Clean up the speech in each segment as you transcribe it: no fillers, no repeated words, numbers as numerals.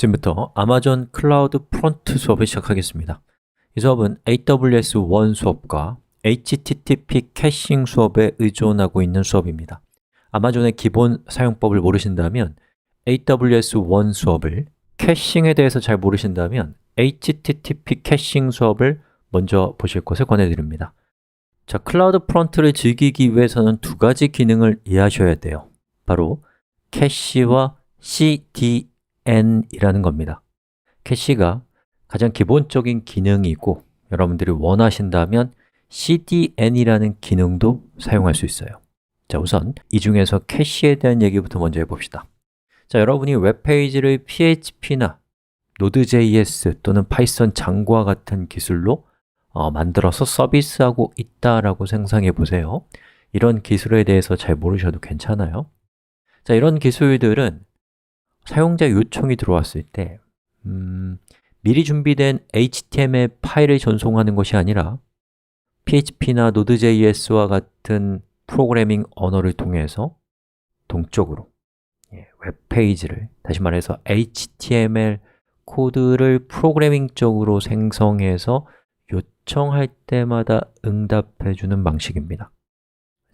지금부터 아마존 클라우드 프론트 수업을 시작하겠습니다. 이 수업은 AWS 원 수업과 HTTP 캐싱 수업에 의존하고 있는 수업입니다. 아마존의 기본 사용법을 모르신다면 AWS 원 수업을, 캐싱에 대해서 잘 모르신다면 HTTP 캐싱 수업을 먼저 보실 것을 권해드립니다. 자, 클라우드 프론트를 즐기기 위해서는 두 가지 기능을 이해하셔야 돼요. 바로 캐시와 CDN이라는 겁니다. 캐시가 가장 기본적인 기능이고 여러분들이 원하신다면 CDN이라는 기능도 사용할 수 있어요. 자, 우선 이 중에서 캐시에 대한 얘기부터 먼저 해봅시다. 자, 여러분이 웹페이지를 PHP나 Node.js 또는 파이썬 장과 같은 기술로 만들어서 서비스하고 있다라고 상상해 보세요. 이런 기술에 대해서 잘 모르셔도 괜찮아요. 자, 이런 기술들은 사용자 요청이 들어왔을 때 미리 준비된 HTML 파일을 전송하는 것이 아니라 PHP나 Node.js와 같은 프로그래밍 언어를 통해서 동적으로 웹페이지를, 다시 말해서 HTML 코드를 프로그래밍적으로 생성해서 요청할 때마다 응답해주는 방식입니다.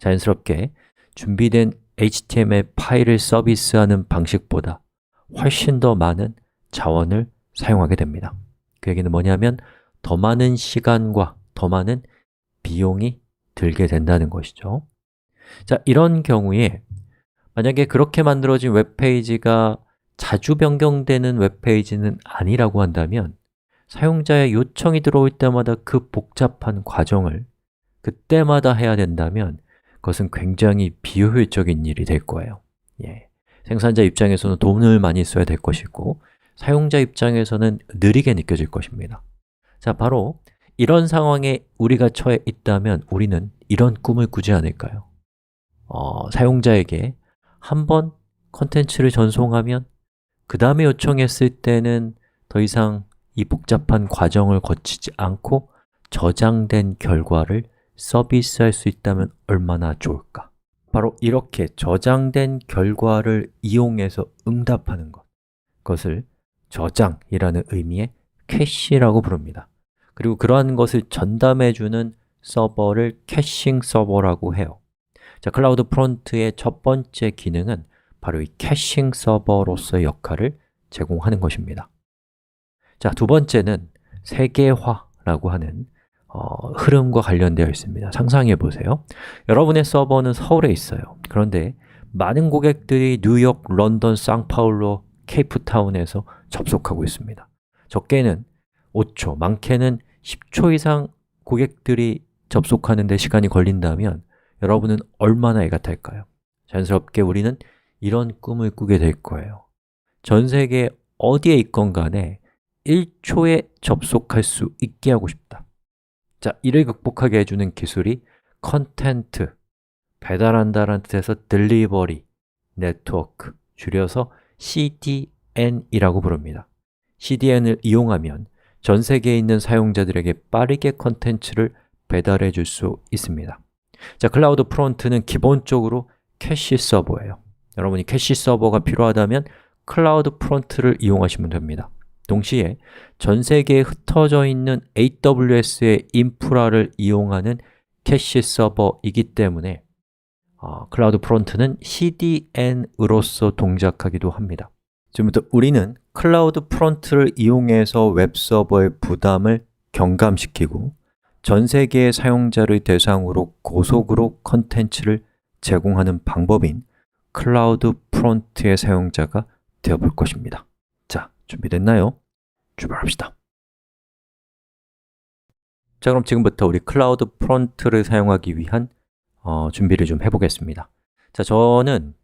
자연스럽게 준비된 HTML 파일을 서비스하는 방식보다 훨씬 더 많은 자원을 사용하게 됩니다. 그 얘기는 뭐냐면 더 많은 시간과 더 많은 비용이 들게 된다는 것이죠. 자, 이런 경우에 만약에 그렇게 만들어진 웹페이지가 자주 변경되는 웹페이지는 아니라고 한다면 사용자의 요청이 들어올 때마다 그 복잡한 과정을 그때마다 해야 된다면 그것은 굉장히 비효율적인 일이 될 거예요. 생산자 입장에서는 돈을 많이 써야 될 것이고 사용자 입장에서는 느리게 느껴질 것입니다. 자, 바로 이런 상황에 우리가 처해 있다면 우리는 이런 꿈을 꾸지 않을까요? 사용자에게 한번 컨텐츠를 전송하면 그 다음에 요청했을 때는 더 이상 이 복잡한 과정을 거치지 않고 저장된 결과를 서비스할 수 있다면 얼마나 좋을까? 바로 이렇게 저장된 결과를 이용해서 응답하는 것, 그것을 저장이라는 의미의 캐시라고 부릅니다. 그리고 그러한 것을 전담해주는 서버를 캐싱 서버라고 해요. 자, 클라우드 프론트의 첫 번째 기능은 바로 이 캐싱 서버로서의 역할을 제공하는 것입니다. 자, 두 번째는 세계화라고 하는 흐름과 관련되어 있습니다. 상상해 보세요. 여러분의 서버는 서울에 있어요. 그런데 많은 고객들이 뉴욕, 런던, 상파울로, 케이프타운에서 접속하고 있습니다. 적게는 5초, 많게는 10초 이상 고객들이 접속하는 데 시간이 걸린다면 여러분은 얼마나 애가 탈까요? 자연스럽게 우리는 이런 꿈을 꾸게 될 거예요. 전 세계 어디에 있건 간에 1초에 접속할 수 있게 하고 싶다. 자, 이를 극복하게 해주는 기술이 컨텐트, 배달한다라는 뜻에서 딜리버리 네트워크, 줄여서 CDN이라고 부릅니다. CDN을 이용하면 전 세계에 있는 사용자들에게 빠르게 컨텐츠를 배달해 줄 수 있습니다. 자, 클라우드 프론트는 기본적으로 캐시 서버예요. 여러분이 캐시 서버가 필요하다면 클라우드 프론트를 이용하시면 됩니다. 동시에 전 세계에 흩어져 있는 AWS의 인프라를 이용하는 캐시 서버이기 때문에 클라우드 프론트는 CDN으로서 동작하기도 합니다. 지금부터 우리는 클라우드 프론트를 이용해서 웹서버의 부담을 경감시키고 전 세계의 사용자를 대상으로 고속으로 컨텐츠를 제공하는 방법인 클라우드 프론트의 사용자가 되어볼 것입니다. 자, 준비됐나요? 출발합시다. 자, 그럼 지금부터 우리 클라우드 프론트를 사용하기 위한 준비를 좀 해보겠습니다. 자, 저는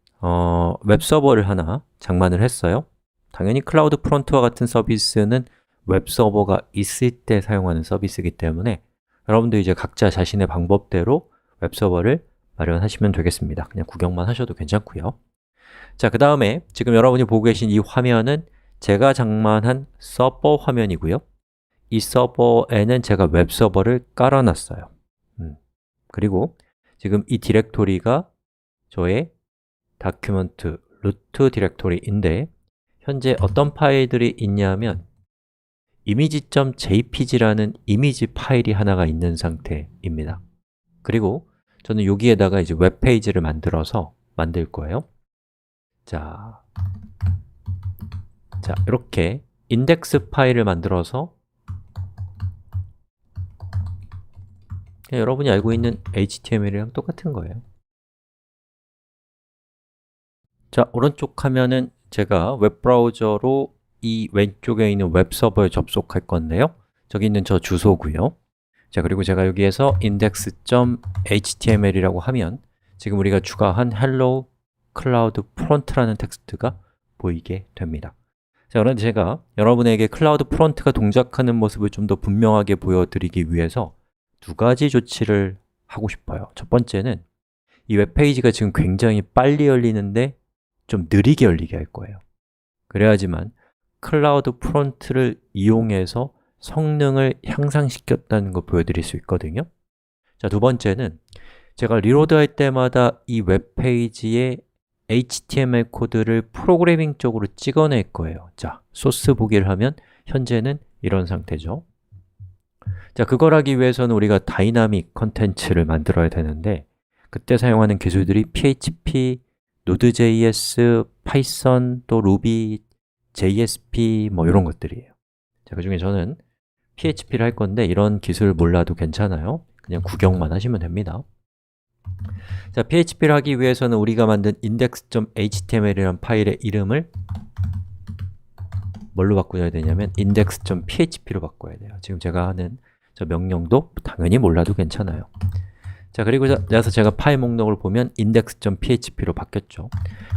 웹서버를 하나 장만을 했어요. 당연히 클라우드 프론트와 같은 서비스는 웹서버가 있을 때 사용하는 서비스이기 때문에 여러분들 이제 각자 자신의 방법대로 웹서버를 마련하시면 되겠습니다. 그냥 구경만 하셔도 괜찮고요. 자, 그 다음에 지금 여러분이 보고 계신 이 화면은 제가 장만한 서버 화면이고요. 이 서버에는 제가 웹서버를 깔아놨어요. 그리고 지금 이 디렉토리가 저의 다큐멘트 루트 디렉토리인데 현재 어떤 파일들이 있냐면 image.jpg라는 이미지 파일이 하나가 있는 상태입니다. 그리고 저는 여기에다가 이제 웹페이지를 만들어서 만들 거예요. 자, 이렇게 인덱스 파일을 만들어서 여러분이 알고 있는 HTML이랑 똑같은 거예요. 자, 오른쪽 화면은 제가 웹브라우저로 이 왼쪽에 있는 웹서버에 접속할 건데요. 저기 있는 저 주소고요. 자, 그리고 제가 여기에서 index.html이라고 하면 지금 우리가 추가한 hello cloud front라는 텍스트가 보이게 됩니다. 자, 그런데 제가 여러분에게 클라우드 프론트가 동작하는 모습을 좀 더 분명하게 보여드리기 위해서 두 가지 조치를 하고 싶어요. 첫 번째는 이 웹페이지가 지금 굉장히 빨리 열리는데 좀 느리게 열리게 할 거예요. 그래야지만 클라우드 프론트를 이용해서 성능을 향상시켰다는 걸 보여드릴 수 있거든요. 자, 두 번째는 제가 리로드 할 때마다 이 웹페이지에 HTML 코드를 프로그래밍적으로 찍어낼 거예요. 자, 소스 보기를 하면 현재는 이런 상태죠. 자, 그걸 하기 위해서는 우리가 다이나믹 컨텐츠를 만들어야 되는데 그때 사용하는 기술들이 PHP, Node.js, Python, 또 Ruby, JSP 뭐 이런 것들이에요. 자, 그 중에 저는 PHP를 할 건데 이런 기술 몰라도 괜찮아요. 그냥 구경만 하시면 됩니다. 자, PHP를 하기 위해서는 우리가 만든 index.html이라는 파일의 이름을 뭘로 바꿔야 되냐면 index.php로 바꿔야 돼요. 지금 제가 하는 저 명령도 당연히 몰라도 괜찮아요. 자, 그리고 나서 제가 파일 목록을 보면 index.php로 바뀌었죠.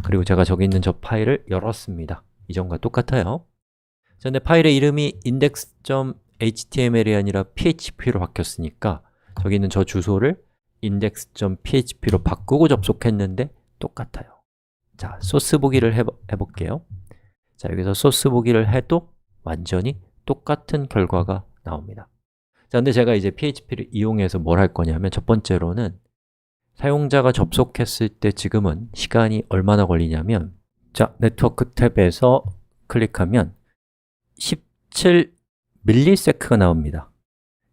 그리고 제가 저기 있는 저 파일을 열었습니다. 이전과 똑같아요. 자, 근데 파일의 이름이 index.html이 아니라 php로 바뀌었으니까 저기 있는 저 주소를 index.php로 바꾸고 접속했는데 똑같아요. 자, 소스 보기를 해볼게요. 자, 여기서 소스 보기를 해도 완전히 똑같은 결과가 나옵니다. 자, 근데 제가 이제 PHP를 이용해서 뭘 할 거냐면 첫 번째로는 사용자가 접속했을 때 지금은 시간이 얼마나 걸리냐면 자, 네트워크 탭에서 클릭하면 17ms가 나옵니다.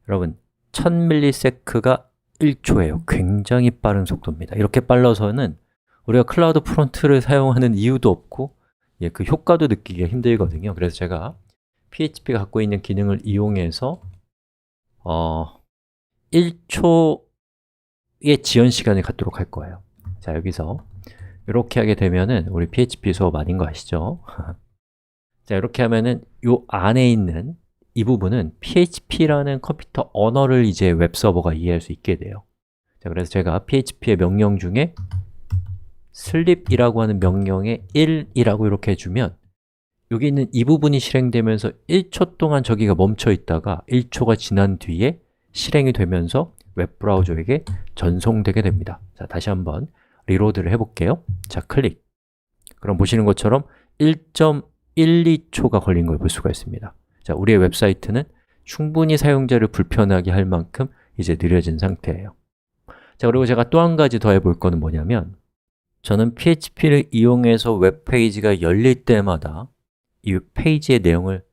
여러분, 1000ms가 1초예요. 굉장히 빠른 속도입니다. 이렇게 빨라서는 우리가 클라우드 프론트를 사용하는 이유도 없고 그 효과도 느끼기가 힘들거든요. 그래서 제가 PHP가 갖고 있는 기능을 이용해서 1초의 지연 시간을 갖도록 할 거예요. 자, 여기서 이렇게 하게 되면은 우리 PHP 수업 아닌 거 아시죠? 자, 이렇게 하면은 이 안에 있는 이 부분은 PHP라는 컴퓨터 언어를 이제 웹서버가 이해할 수 있게 돼요. 자, 그래서 제가 PHP의 명령 중에 sleep이라고 하는 명령에 1이라고 이렇게 해주면 여기 있는 이 부분이 실행되면서 1초 동안 저기가 멈춰 있다가 1초가 지난 뒤에 실행이 되면서 웹브라우저에게 전송되게 됩니다. 자, 다시 한번 리로드를 해볼게요. 자, 클릭. 그럼 보시는 것처럼 1.12초가 걸린 걸 볼 수가 있습니다. 자, 우리의 웹사이트는 충분히 사용자를 불편하게 할 만큼 이제 느려진 상태예요. 자, 그리고 제가 또 한 가지 더 해볼 거는 뭐냐면 저는 PHP를 이용해서 웹페이지가 열릴 때마다 이 페이지의 내용을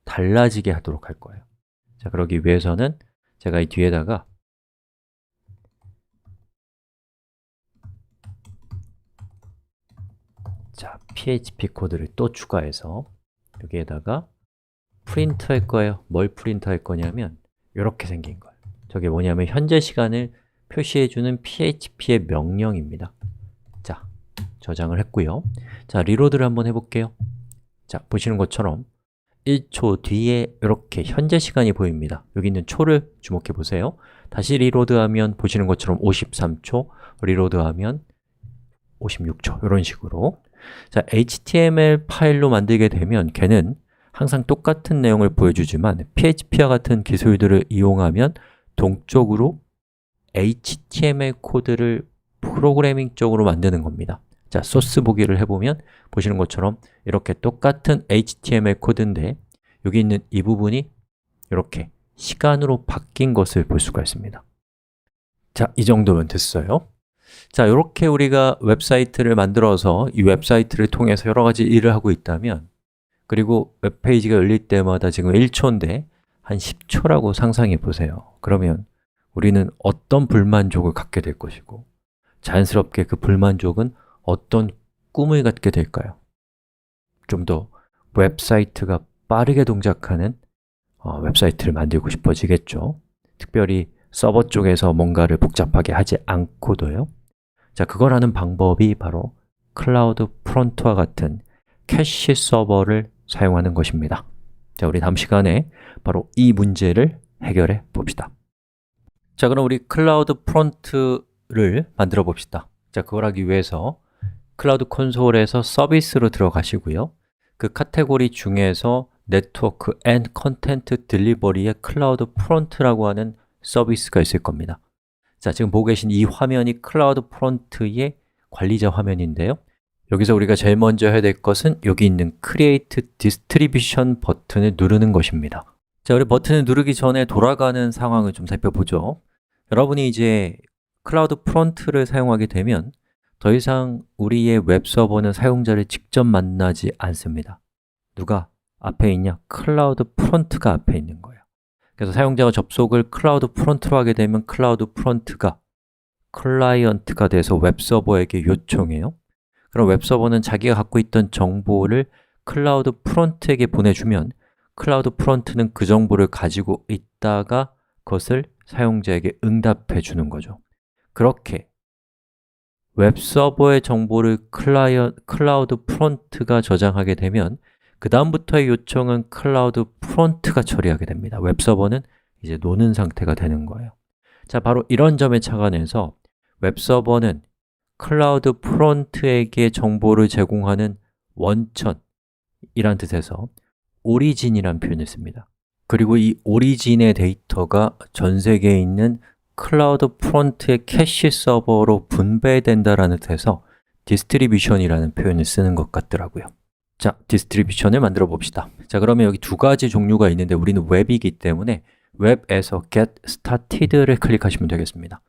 달라지게 하도록 할 거예요. 자, 그러기 위해서는 제가 이 뒤에다가 자, PHP 코드를 또 추가해서 여기에다가 프린트 할 거예요. 뭘 프린트 할 거냐면 이렇게 생긴 거예요. 저게 뭐냐면 현재 시간을 표시해주는 PHP의 명령입니다. 자, 저장을 했고요. 자, 리로드를 한번 해볼게요. 자, 보시는 것처럼 1초 뒤에 이렇게 현재 시간이 보입니다. 여기 있는 초를 주목해 보세요. 다시 리로드하면 보시는 것처럼 53초, 리로드하면 56초, 이런 식으로. 자, HTML 파일로 만들게 되면 걔는 항상 똑같은 내용을 보여주지만 PHP와 같은 기술들을 이용하면 동적으로 HTML 코드를 프로그래밍적으로 만드는 겁니다. 자, 소스 보기를 해보면 보시는 것처럼 이렇게 똑같은 HTML 코드인데 여기 있는 이 부분이 이렇게 시간으로 바뀐 것을 볼 수가 있습니다. 자, 이 정도면 됐어요. 자, 이렇게 우리가 웹사이트를 만들어서 이 웹사이트를 통해서 여러 가지 일을 하고 있다면 그리고 웹페이지가 열릴 때마다 지금 1초인데 한 10초라고 상상해 보세요. 그러면 우리는 어떤 불만족을 갖게 될 것이고 자연스럽게 그 불만족은 어떤 꿈을 갖게 될까요? 좀 더 웹사이트가 빠르게 동작하는 웹사이트를 만들고 싶어지겠죠. 특별히 서버 쪽에서 뭔가를 복잡하게 하지 않고도요. 자, 그걸 하는 방법이 바로 클라우드 프론트와 같은 캐시 서버를 사용하는 것입니다. 자, 우리 다음 시간에 바로 이 문제를 해결해 봅시다. 자, 그럼 우리 클라우드 프론트를 만들어 봅시다. 자, 그걸 하기 위해서 클라우드 콘솔에서 서비스로 들어가시고요. 그 카테고리 중에서 네트워크 앤 컨텐트 딜리버리의 클라우드 프론트라고 하는 서비스가 있을 겁니다. 자, 지금 보고 계신 이 화면이 클라우드 프론트의 관리자 화면인데요. 여기서 우리가 제일 먼저 해야 될 것은 여기 있는 Create Distribution 버튼을 누르는 것입니다. 자, 우리 버튼을 누르기 전에 돌아가는 상황을 좀 살펴보죠. 여러분이 이제 클라우드 프론트를 사용하게 되면 더 이상 우리의 웹서버는 사용자를 직접 만나지 않습니다. 누가 앞에 있냐? 클라우드 프론트가 앞에 있는 거예요. 그래서 사용자가 접속을 클라우드 프론트로 하게 되면 클라우드 프론트가 클라이언트가 돼서 웹서버에게 요청해요. 그럼 웹서버는 자기가 갖고 있던 정보를 클라우드 프론트에게 보내주면 클라우드 프론트는 그 정보를 가지고 있다가 그것을 사용자에게 응답해 주는 거죠. 그렇게 웹서버의 정보를 클라우드 프론트가 저장하게 되면 그 다음부터의 요청은 클라우드 프론트가 처리하게 됩니다. 웹서버는 이제 노는 상태가 되는 거예요. 자, 바로 이런 점에 착안해서 웹서버는 클라우드 프론트에게 정보를 제공하는 원천이란 뜻에서 오리진이란 표현을 씁니다. 그리고 이 오리진의 데이터가 전 세계에 있는 클라우드 프론트의 캐시 서버로 분배된다라는 뜻에서 디스트리뷰션이라는 표현을 쓰는 것 같더라고요. 자, 디스트리뷰션을 만들어 봅시다. 자, 그러면 여기 두 가지 종류가 있는데 우리는 웹이기 때문에 웹에서 get started를 클릭하시면 되겠습니다.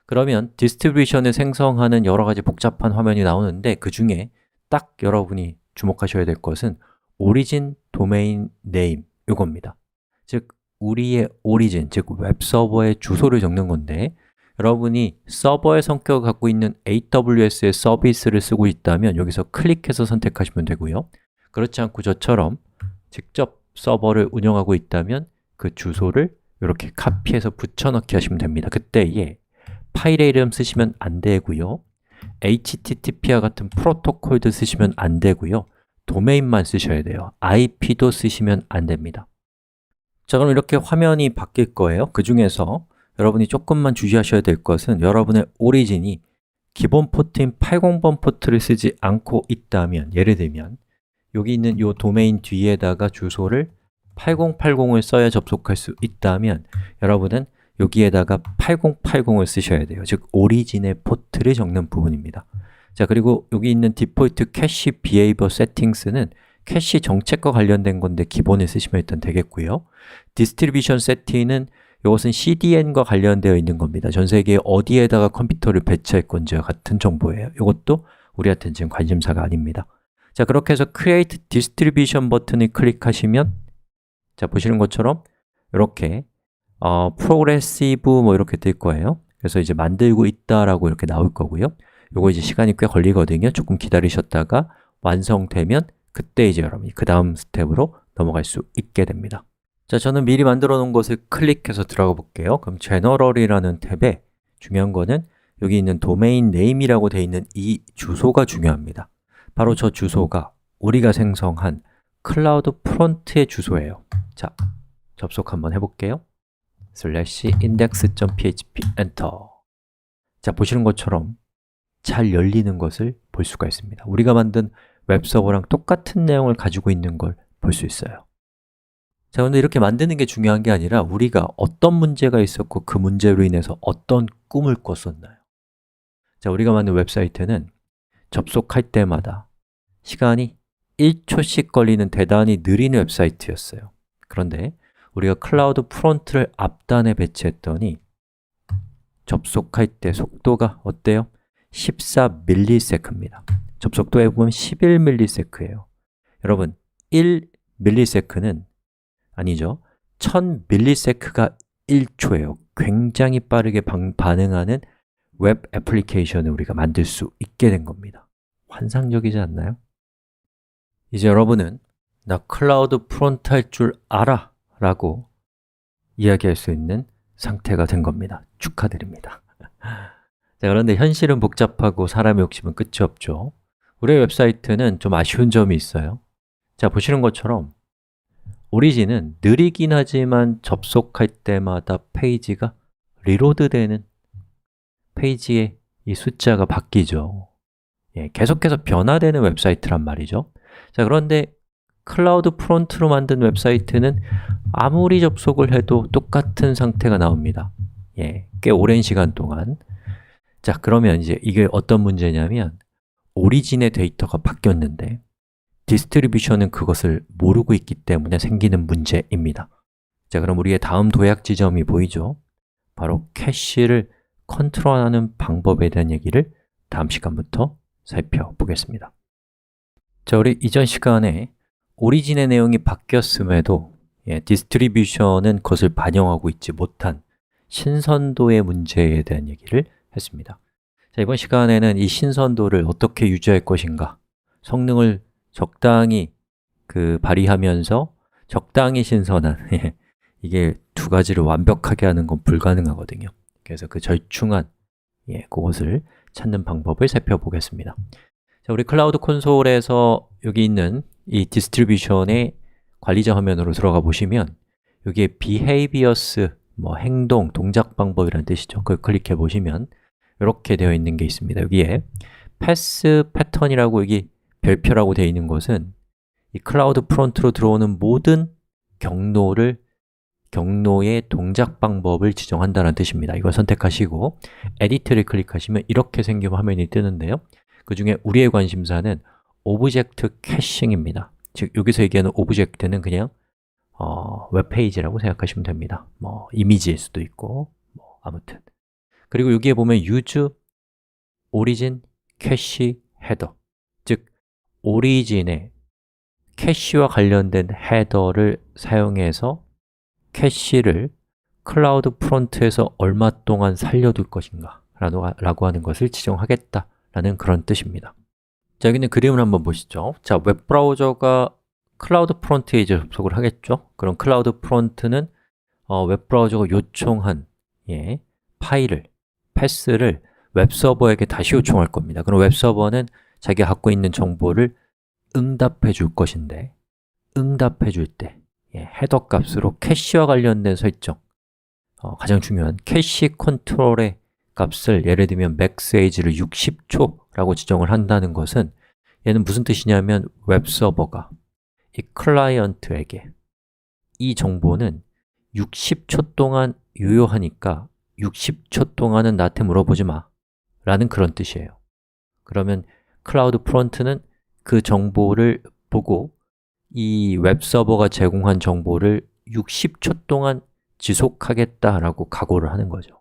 그러면 디스트리뷰션을 생성하는 여러 가지 복잡한 화면이 나오는데 그 중에 딱 여러분이 주목하셔야 될 것은 origin domain name 이겁니다. 즉, 우리의 origin, 즉 웹서버의 주소를 적는 건데 여러분이 서버의 성격을 갖고 있는 AWS의 서비스를 쓰고 있다면 여기서 클릭해서 선택하시면 되고요. 그렇지 않고 저처럼 직접 서버를 운영하고 있다면 그 주소를 이렇게 카피해서 붙여넣기 하시면 됩니다. 그때에 파일의 이름 쓰시면 안 되고요. HTTP와 같은 프로토콜도 쓰시면 안 되고요. 도메인만 쓰셔야 돼요. IP도 쓰시면 안 됩니다. 자, 그럼 이렇게 화면이 바뀔 거예요. 그 중에서 여러분이 조금만 주의하셔야 될 것은 여러분의 오리진이 기본 포트인 80번 포트를 쓰지 않고 있다면 예를 들면 여기 있는 이 도메인 뒤에다가 주소를 8080을 써야 접속할 수 있다면 여러분은 여기에다가 8080을 쓰셔야 돼요. 즉, 오리진의 포트를 적는 부분입니다. 자, 그리고 여기 있는 디폴트 캐시 비헤이버 세팅스는 캐시 정책과 관련된 건데 기본에 쓰시면 일단 되겠고요. 디스트리뷰션 세팅은 이것은 CDN과 관련되어 있는 겁니다. 전 세계에 어디에다가 컴퓨터를 배치할 건지와 같은 정보예요. 이것도 우리한테는 지금 관심사가 아닙니다. 자, 그렇게 해서 Create Distribution 버튼을 클릭하시면 자, 보시는 것처럼 이렇게 Progressive 뭐 이렇게 뜰 거예요. 그래서 이제 만들고 있다라고 이렇게 나올 거고요. 요거 이제 시간이 꽤 걸리거든요. 조금 기다리셨다가 완성되면 그때 이제 여러분이 그 다음 스텝으로 넘어갈 수 있게 됩니다. 자, 저는 미리 만들어 놓은 것을 클릭해서 들어가 볼게요. 그럼 General이라는 탭에 중요한 거는 여기 있는 도메인 네임이라고 되어 있는 이 주소가 중요합니다. 바로 저 주소가 우리가 생성한 클라우드 프론트의 주소예요. 자, 접속 한번 해볼게요. /index.php 엔터. 자, 보시는 것처럼 잘 열리는 것을 볼 수가 있습니다. 우리가 만든 웹서버랑 똑같은 내용을 가지고 있는 걸 볼 수 있어요. 자, 그런데 이렇게 만드는 게 중요한 게 아니라 우리가 어떤 문제가 있었고 그 문제로 인해서 어떤 꿈을 꿨었나요? 자, 우리가 만든 웹사이트는 접속할 때마다 시간이 1초씩 걸리는 대단히 느린 웹사이트였어요. 그런데 우리가 클라우드 프론트를 앞단에 배치했더니 접속할 때 속도가 어때요? 14ms입니다. 접속도 해보면 11ms예요. 여러분, 1 밀리세크는 아니죠. 1000밀리세크가 1초예요. 굉장히 빠르게 반응하는 웹 애플리케이션을 우리가 만들 수 있게 된 겁니다. 환상적이지 않나요? 이제 여러분은 나 클라우드 프론트 할 줄 알아 라고 이야기할 수 있는 상태가 된 겁니다. 축하드립니다. 자, 그런데 현실은 복잡하고 사람의 욕심은 끝이 없죠. 우리의 웹사이트는 좀 아쉬운 점이 있어요. 자, 보시는 것처럼 오리진은 느리긴 하지만 접속할 때마다 페이지가 리로드되는 페이지의 이 숫자가 바뀌죠. 계속해서 변화되는 웹사이트란 말이죠. 자, 그런데 클라우드 프론트로 만든 웹사이트는 아무리 접속을 해도 똑같은 상태가 나옵니다. 꽤 오랜 시간 동안. 자, 그러면 이제 이게 어떤 문제냐면 오리진의 데이터가 바뀌었는데 디스트리뷰션은 그것을 모르고 있기 때문에 생기는 문제입니다. 자, 그럼 우리의 다음 도약 지점이 보이죠? 바로 캐시를 컨트롤하는 방법에 대한 얘기를 다음 시간부터 살펴보겠습니다. 자, 우리 이전 시간에 오리진의 내용이 바뀌었음에도 디스트리뷰션은 그것을 반영하고 있지 못한 신선도의 문제에 대한 얘기를 했습니다. 자, 이번 시간에는 이 신선도를 어떻게 유지할 것인가, 성능을 적당히 발휘하면서 적당히 신선한 이게 두 가지를 완벽하게 하는 건 불가능하거든요. 그래서 그 절충한 그것을 찾는 방법을 살펴보겠습니다. 자, 우리 클라우드 콘솔에서 여기 있는 이 디스트리뷰션의 관리자 화면으로 들어가 보시면 여기에 behaviors, 행동, 동작 방법이라는 뜻이죠. 그걸 클릭해 보시면 이렇게 되어 있는 게 있습니다. 여기에 pass pattern이라고 여기 별표라고 되어 있는 것은 이 클라우드 프론트로 들어오는 모든 경로의 동작 방법을 지정한다는 뜻입니다. 이걸 선택하시고 Edit를 클릭하시면 이렇게 생긴 화면이 뜨는데요. 그 중에 우리의 관심사는 오브젝트 캐싱입니다. 즉, 여기서 얘기하는 오브젝트는 그냥 웹페이지라고 생각하시면 됩니다. 이미지일 수도 있고, 아무튼. 그리고 여기에 보면 use origin cache header, 즉, 오리진의 캐시와 관련된 헤더를 사용해서 캐시를 클라우드 프론트에서 얼마 동안 살려둘 것인가 라고 하는 것을 지정하겠다라는 그런 뜻입니다. 자, 여기는 그림을 한번 보시죠. 자, 웹브라우저가 클라우드 프론트에 이제 접속을 하겠죠? 그럼 클라우드 프론트는 웹브라우저가 요청한 파일을, 패스를 웹서버에게 다시 요청할 겁니다. 그럼 웹서버는 자기가 갖고 있는 정보를 응답해 줄 것인데 응답해 줄 때 헤더 값으로 캐시와 관련된 설정, 가장 중요한 캐시 컨트롤의 값을 예를 들면 max age를 60초라고 지정을 한다는 것은 얘는 무슨 뜻이냐면 웹서버가 이 클라이언트에게 이 정보는 60초 동안 유효하니까 60초 동안은 나한테 물어보지 마 라는 그런 뜻이에요. 그러면 클라우드 프론트는 그 정보를 보고 이 웹서버가 제공한 정보를 60초 동안 지속하겠다라고 각오를 하는 거죠.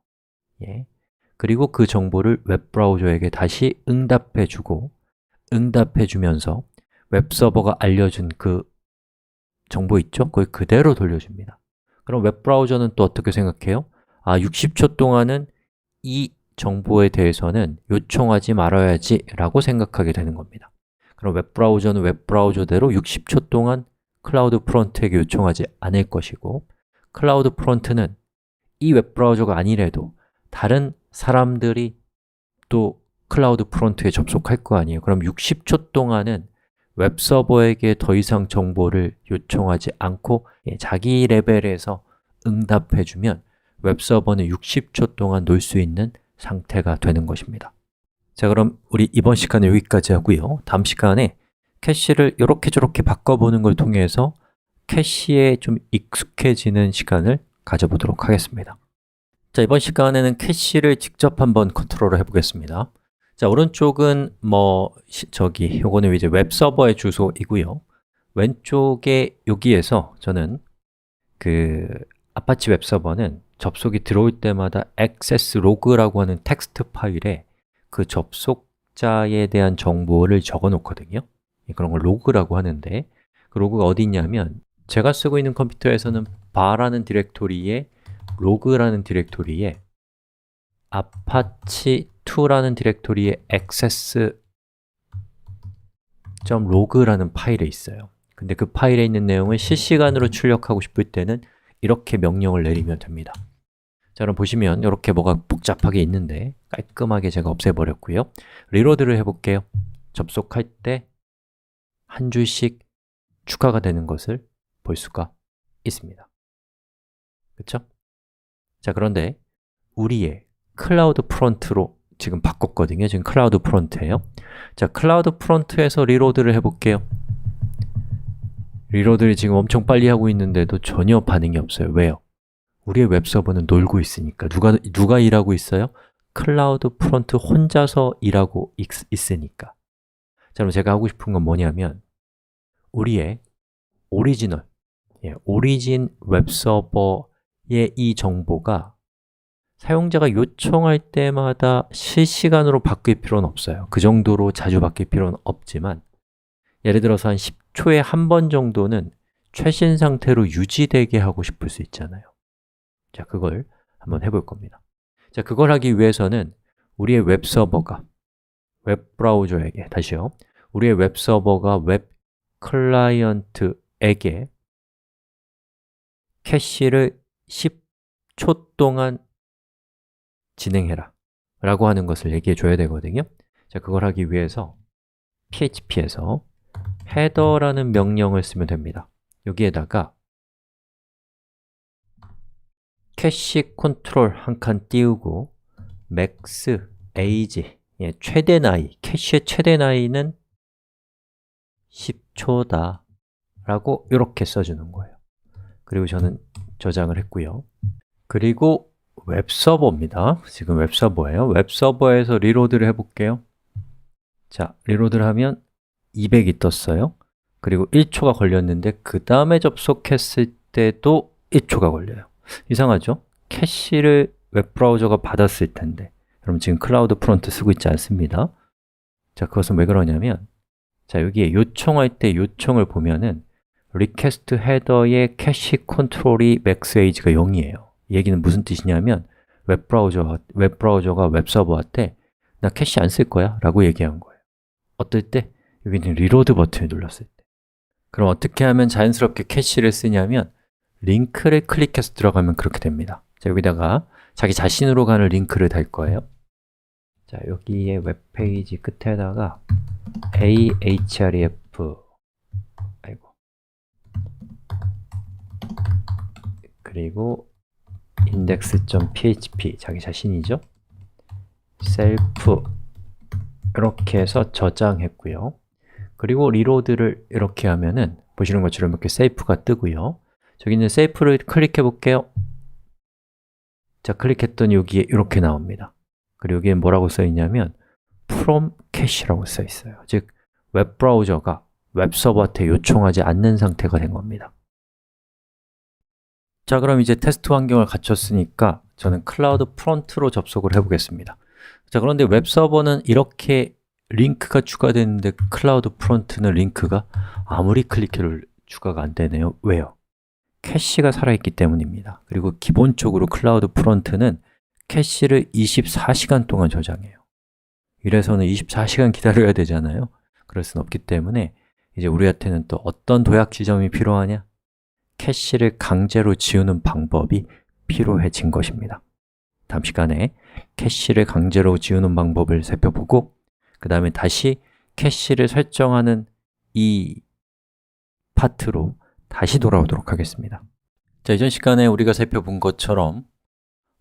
그리고 그 정보를 웹브라우저에게 다시 응답해주고 응답해주면서 웹서버가 알려준 그 정보 있죠? 그걸 그대로 돌려줍니다. 그럼 웹브라우저는 또 어떻게 생각해요? 60초 동안은 이 정보에 대해서는 요청하지 말아야지 라고 생각하게 되는 겁니다. 그럼 웹브라우저는 웹브라우저대로 60초 동안 클라우드 프론트에게 요청하지 않을 것이고 클라우드 프론트는 이 웹브라우저가 아니래도 다른 사람들이 또 클라우드 프론트에 접속할 거 아니에요. 그럼 60초 동안은 웹서버에게 더 이상 정보를 요청하지 않고 자기 레벨에서 응답해주면 웹서버는 60초 동안 놀 수 있는 상태가 되는 것입니다. 자, 그럼 우리 이번 시간은 여기까지 하고요. 다음 시간에 캐시를 이렇게 저렇게 바꿔보는 걸 통해서 캐시에 좀 익숙해지는 시간을 가져보도록 하겠습니다. 자, 이번 시간에는 캐시를 직접 한번 컨트롤을 해보겠습니다. 자, 오른쪽은 요거는 이제 웹서버의 주소이고요. 왼쪽에 여기에서 저는 아파치 웹서버는 접속이 들어올 때마다 access log라고 하는 텍스트 파일에 그 접속자에 대한 정보를 적어 놓거든요. 그런 걸 로그라고 하는데 그 로그가 어디 있냐면 제가 쓰고 있는 컴퓨터에서는 바라는 디렉토리에 로그라는 디렉토리에 apache2라는 디렉토리에 access.log라는 파일에 있어요. 근데 그 파일에 있는 내용을 실시간으로 출력하고 싶을 때는 이렇게 명령을 내리면 됩니다. 자, 그럼 보시면 이렇게 뭐가 복잡하게 있는데 깔끔하게 제가 없애버렸고요. 리로드를 해볼게요. 접속할 때 한 줄씩 추가가 되는 것을 볼 수가 있습니다. 그렇죠? 자, 그런데 우리의 클라우드 프론트로 지금 바꿨거든요. 지금 클라우드 프론트예요. 자, 클라우드 프론트에서 리로드를 해볼게요. 리로드를 지금 엄청 빨리 하고 있는데도 전혀 반응이 없어요. 왜요? 우리의 웹서버는 놀고 있으니까. 누가 일하고 있어요? 클라우드 프론트 혼자서 일하고 있으니까. 자, 그럼 제가 하고 싶은 건 뭐냐면 우리의 오리지널, 오리진 웹서버의 이 정보가 사용자가 요청할 때마다 실시간으로 바뀔 필요는 없어요. 그 정도로 자주 바뀔 필요는 없지만 예를 들어서 한 10초에 한 번 정도는 최신 상태로 유지되게 하고 싶을 수 있잖아요. 자, 그걸 한번 해볼 겁니다. 자, 그걸 하기 위해서는 우리의 웹서버가 웹브라우저에게, 다시요, 우리의 웹서버가 웹 클라이언트에게 캐시를 10초 동안 진행해라 라고 하는 것을 얘기해 줘야 되거든요. 자, 그걸 하기 위해서 php에서 header라는 명령을 쓰면 됩니다. 여기에다가 캐시 컨트롤 한 칸 띄우고 max age, 최대 나이, 캐시의 최대 나이는 10초다 라고 이렇게 써주는 거예요. 그리고 저는 저장을 했고요. 그리고 웹서버입니다. 지금 웹서버예요. 웹서버에서 리로드를 해볼게요. 자, 리로드를 하면 200이 떴어요. 그리고 1초가 걸렸는데 그 다음에 접속했을 때도 1초가 걸려요. 이상하죠? 캐시를 웹브라우저가 받았을 텐데 그럼 지금 클라우드 프론트 쓰고 있지 않습니다. 자, 그것은 왜 그러냐면 자, 여기에 요청할 때 요청을 보면은 request 헤더의 캐시 컨트롤이 max age가 0이에요. 이 얘기는 무슨 뜻이냐면 웹브라우저가 웹서버한테 나 캐시 안 쓸 거야 라고 얘기한 거예요. 어떨 때? 여기는 리로드 버튼을 눌렀을 때. 그럼 어떻게 하면 자연스럽게 캐시를 쓰냐면 링크를 클릭해서 들어가면 그렇게 됩니다. 자, 여기다가 자기 자신으로 가는 링크를 달 거예요. 자, 여기에 웹페이지 끝에다가 ahref 그리고 index.php 자기 자신이죠. self 이렇게 해서 저장했고요. 그리고 리로드를 이렇게 하면은 보시는 것처럼 이렇게 safe가 뜨고요. 저기 있는 safe를 클릭해 볼게요. 자, 클릭했더니 여기에 이렇게 나옵니다. 그리고 여기에 뭐라고 써 있냐면 from cache라고 써 있어요. 즉, 웹브라우저가 웹서버한테 요청하지 않는 상태가 된 겁니다. 자, 그럼 이제 테스트 환경을 갖췄으니까 저는 클라우드 프론트로 접속을 해보겠습니다. 자, 그런데 웹서버는 이렇게 링크가 추가됐는데 클라우드 프론트는 링크가 아무리 클릭해도 추가가 안 되네요. 왜요? 캐시가 살아있기 때문입니다. 그리고 기본적으로 클라우드 프론트는 캐시를 24시간 동안 저장해요. 이래서는 24시간 기다려야 되잖아요. 그럴 수는 없기 때문에 이제 우리한테는 또 어떤 도약 지점이 필요하냐? 캐시를 강제로 지우는 방법이 필요해진 것입니다. 다음 시간에 캐시를 강제로 지우는 방법을 살펴보고 그 다음에 다시 캐시를 설정하는 이 파트로 다시 돌아오도록 하겠습니다. 자, 이전 시간에 우리가 살펴본 것처럼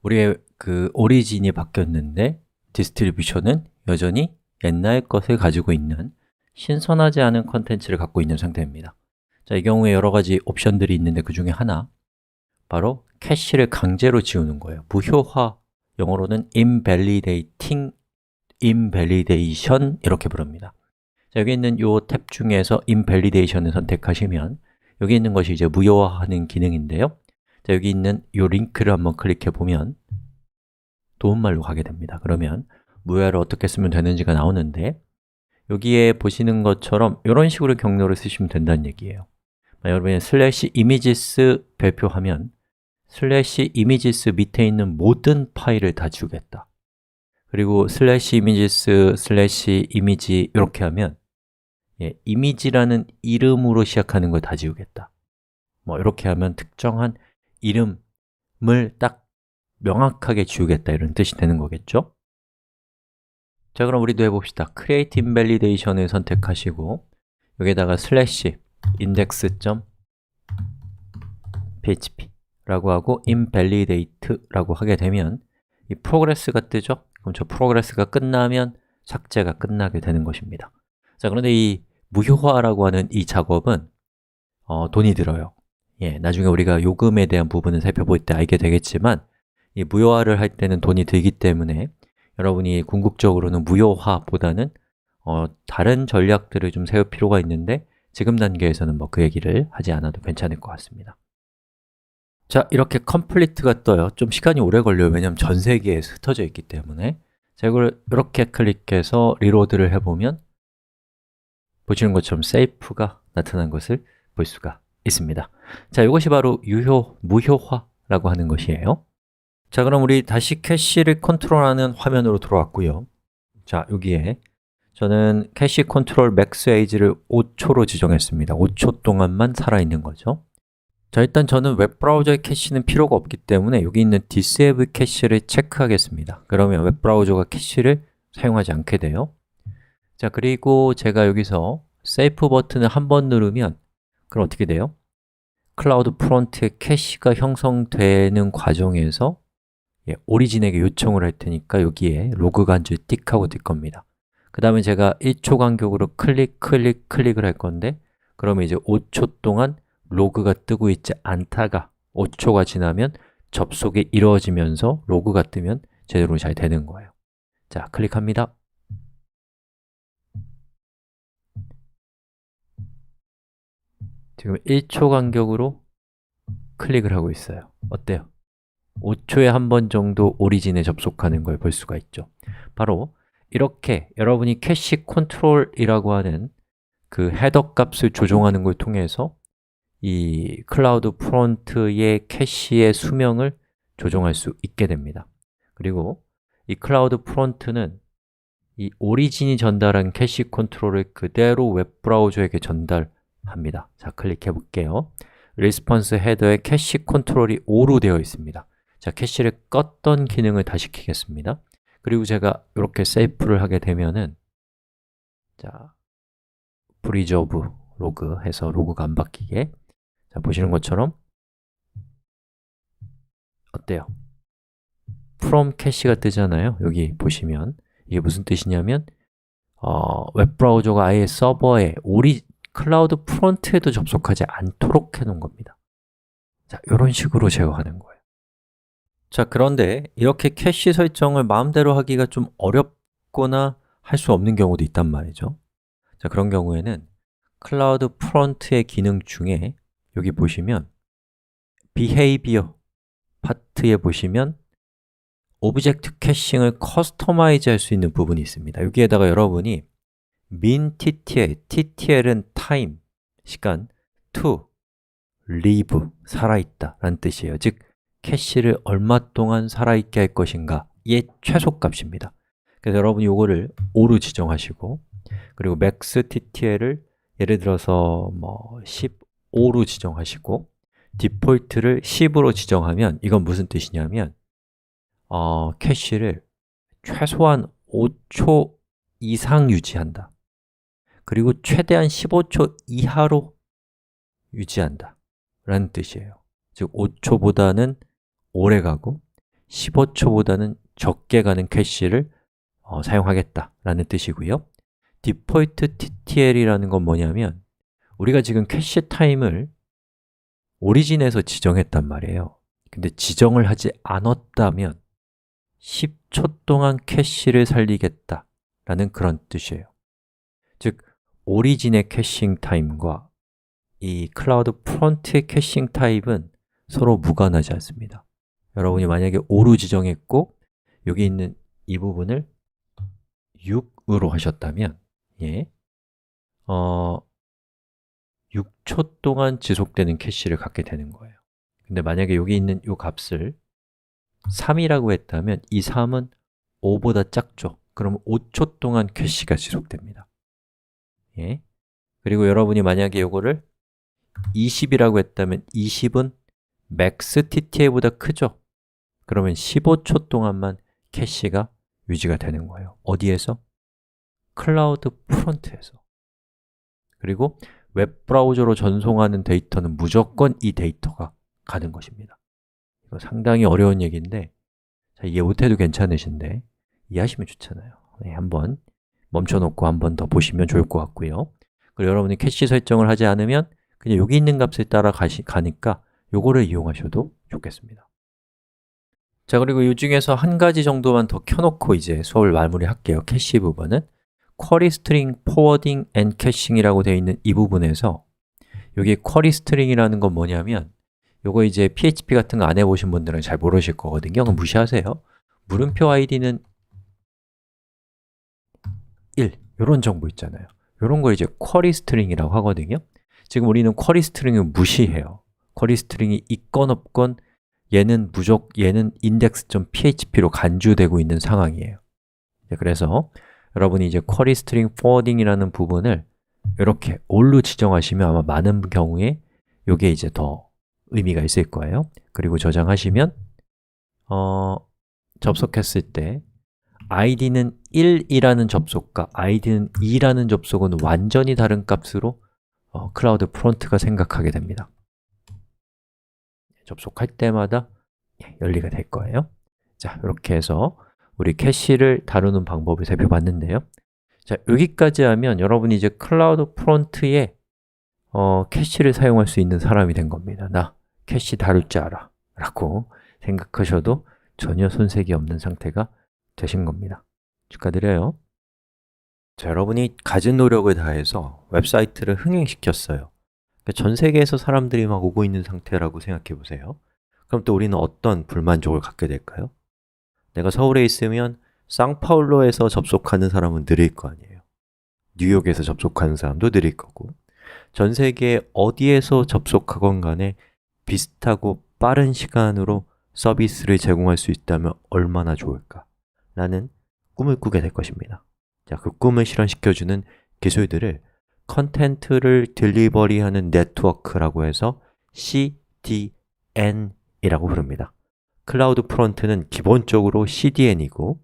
우리의 그 오리진이 바뀌었는데 디스트리뷰션은 여전히 옛날 것을 가지고 있는 신선하지 않은 컨텐츠를 갖고 있는 상태입니다. 자, 이 경우에 여러 가지 옵션들이 있는데 그 중에 하나 바로 캐시를 강제로 지우는 거예요. 무효화, 영어로는 invalidating, invalidation 이렇게 부릅니다. 자, 여기 있는 이 탭 중에서 invalidation을 선택하시면 여기 있는 것이 이제 무효화하는 기능인데요. 자, 여기 있는 이 링크를 한번 클릭해 보면 도움말로 가게 됩니다. 그러면 무효화를 어떻게 쓰면 되는지가 나오는데 여기에 보시는 것처럼 이런 식으로 경로를 쓰시면 된다는 얘기예요. 여러분이 슬래시 images 발표하면 슬래시 images 밑에 있는 모든 파일을 다 지우겠다. 그리고 슬래시 images 슬래시 image 이렇게 하면 이미지라는 이름으로 시작하는 걸 다 지우겠다. 이렇게 하면 특정한 이름을 딱 명확하게 지우겠다 이런 뜻이 되는 거겠죠? 자, 그럼 우리도 해봅시다. create invalidation을 선택하시고 여기에다가 슬래시 index.php 라고 하고 invalidate 라고 하게 되면 이 progress가 뜨죠? 그럼 저 progress가 끝나면 삭제가 끝나게 되는 것입니다. 자, 그런데 이 무효화라고 하는 이 작업은 돈이 들어요. 나중에 우리가 요금에 대한 부분을 살펴볼 때 알게 되겠지만 이 무효화를 할 때는 돈이 들기 때문에 여러분이 궁극적으로는 무효화보다는 다른 전략들을 좀 세울 필요가 있는데 지금 단계에서는 그 얘기를 하지 않아도 괜찮을 것 같습니다. 자, 이렇게 complete가 떠요. 좀 시간이 오래 걸려요. 왜냐하면 전 세계에 흩어져 있기 때문에. 자, 이걸 이렇게 클릭해서 리로드를 해보면 보시는 것처럼 safe가 나타난 것을 볼 수가 있습니다. 자, 이것이 바로 무효화라고 하는 것이에요. 자, 그럼 우리 다시 캐시를 컨트롤하는 화면으로 돌아왔고요. 자, 여기에 저는 캐시 컨트롤 맥스 에이지를 5초로 지정했습니다. 5초 동안만 살아있는 거죠. 자, 일단 저는 웹브라우저의 캐시는 필요가 없기 때문에 여기 있는 disable 캐시를 체크하겠습니다. 그러면 웹브라우저가 캐시를 사용하지 않게 돼요. 자, 그리고 제가 여기서 세이프 버튼을 한 번 누르면 그럼 어떻게 돼요? 클라우드 프론트에 캐시가 형성되는 과정에서 오리진에게 요청을 할 테니까 여기에 로그가 한 줄 띡 하고 뜰 겁니다. 그 다음에 제가 1초 간격으로 클릭을 할 건데 그러면 이제 5초 동안 로그가 뜨고 있지 않다가 5초가 지나면 접속이 이루어지면서 로그가 뜨면 제대로 잘 되는 거예요. 자, 클릭합니다. 지금 1초 간격으로 클릭을 하고 있어요. 어때요? 5초에 한 번 정도 오리진에 접속하는 걸 볼 수가 있죠. 바로 이렇게 여러분이 캐시 컨트롤이라고 하는 그 헤더 값을 조정하는 걸 통해서 이 클라우드 프론트의 캐시의 수명을 조정할 수 있게 됩니다. 그리고 이 클라우드 프론트는 이 오리진이 전달한 캐시 컨트롤을 그대로 웹브라우저에게 전달합니다. 자, 클릭해 볼게요. 리스폰스 헤더에 캐시 컨트롤이 5로 되어 있습니다. 자, 캐시를 껐던 기능을 다시 켜겠습니다. 그리고 제가 이렇게 세이프를 하게 되면은 자, 프리저브 로그 해서 로그가 안 바뀌게 자, 보시는 것처럼 어때요? from 캐시가 뜨잖아요. 여기 보시면 이게 무슨 뜻이냐면 웹브라우저가 아예 서버에 클라우드 프론트에도 접속하지 않도록 해놓은 겁니다. 자, 이런 식으로 제어하는 거예요. 자, 그런데 이렇게 캐시 설정을 마음대로 하기가 좀 어렵거나 할 수 없는 경우도 있단 말이죠. 자, 그런 경우에는 클라우드 프론트의 기능 중에 여기 보시면 behavior 파트에 보시면 오브젝트 캐싱을 커스터마이즈 할 수 있는 부분이 있습니다. 여기에다가 여러분이 min ttl, ttl은 time, 시간, to, live, 살아있다 라는 뜻이에요. 즉, 캐시를 얼마 동안 살아있게 할 것인가의 최소값입니다. 그래서 여러분이 이거를 5로 지정하시고 그리고 max ttl을 예를 들어서 15로 지정하시고 디폴트를 10으로 지정하면 이건 무슨 뜻이냐면 캐시를 최소한 5초 이상 유지한다. 그리고 최대한 15초 이하로 유지한다 라는 뜻이에요. 즉 5초보다는 오래 가고 15초보다는 적게 가는 캐시를 사용하겠다 라는 뜻이고요. 디폴트 TTL이라는 건 뭐냐면 우리가 지금 캐시 타임을 오리진에서 지정했단 말이에요. 근데 지정을 하지 않았다면 10초 동안 캐시를 살리겠다 라는 그런 뜻이에요. 즉, 오리진의 캐싱 타임과 이 클라우드 프론트의 캐싱 타임은 서로 무관하지 않습니다. 여러분이 만약에 5로 지정했고 여기 있는 이 부분을 6으로 하셨다면 6초 동안 지속되는 캐시를 갖게 되는 거예요. 근데 만약에 여기 있는 이 값을 3이라고 했다면 이 3은 5보다 작죠? 그럼 5초 동안 캐시가 지속됩니다. 예. 그리고 여러분이 만약에 이거를 20이라고 했다면 20은 max TTA보다 크죠? 그러면 15초 동안만 캐시가 유지가 되는 거예요. 어디에서? 클라우드 프론트에서. 그리고 웹브라우저로 전송하는 데이터는 무조건 이 데이터가 가는 것입니다. 이거 상당히 어려운 얘기인데 자, 이해 못해도 괜찮으신데 이해하시면 좋잖아요. 네, 한번 멈춰놓고 한 번 더 보시면 좋을 것 같고요. 그리고 여러분이 캐시 설정을 하지 않으면 그냥 여기 있는 값을 따라 가니까 요거를 이용하셔도 좋겠습니다. 자, 그리고 이 중에서 한 가지 정도만 더 켜놓고 이제 수업을 마무리할게요. 캐시 부분은 query string forwarding and caching이라고 되어 있는 이 부분에서 여기 query string이라는 건 뭐냐면 요거 이제 PHP 같은 거 안 해보신 분들은 잘 모르실 거거든요. 그럼 무시하세요. 물음표 id는 1, 이런 정보 있잖아요. 이런 걸 이제 query string이라고 하거든요. 지금 우리는 query string을 무시해요. query string이 있건 없건 얘는 index.php로 간주되고 있는 상황이에요. 그래서 여러분이 이제 query string forwarding이라는 부분을 이렇게 all로 지정하시면 아마 많은 경우에 이게 이제 더 의미가 있을 거예요. 그리고 저장하시면 접속했을 때 id는 1이라는 접속과 id는 2라는 접속은 완전히 다른 값으로 클라우드 프론트가 생각하게 됩니다. 접속할 때마다 열리게 될 거예요. 자, 이렇게 해서 우리 캐시를 다루는 방법을 살펴봤는데요. 자, 여기까지 하면 여러분이 이제 클라우드 프론트에 캐시를 사용할 수 있는 사람이 된 겁니다. 나 캐시 다룰 줄 알아 라고 생각하셔도 전혀 손색이 없는 상태가 되신 겁니다. 축하드려요. 자, 여러분이 가진 노력을 다해서 웹사이트를 흥행시켰어요. 전 세계에서 사람들이 막 오고 있는 상태라고 생각해 보세요. 그럼 또 우리는 어떤 불만족을 갖게 될까요? 내가 서울에 있으면 상파울로에서 접속하는 사람은 느릴 거 아니에요. 뉴욕에서 접속하는 사람도 느릴 거고 전 세계 어디에서 접속하건 간에 비슷하고 빠른 시간으로 서비스를 제공할 수 있다면 얼마나 좋을까? 라는 꿈을 꾸게 될 것입니다. 자, 그 꿈을 실현시켜주는 기술들을 컨텐츠를 딜리버리하는 네트워크라고 해서 CDN이라고 부릅니다. 클라우드 프론트는 기본적으로 CDN이고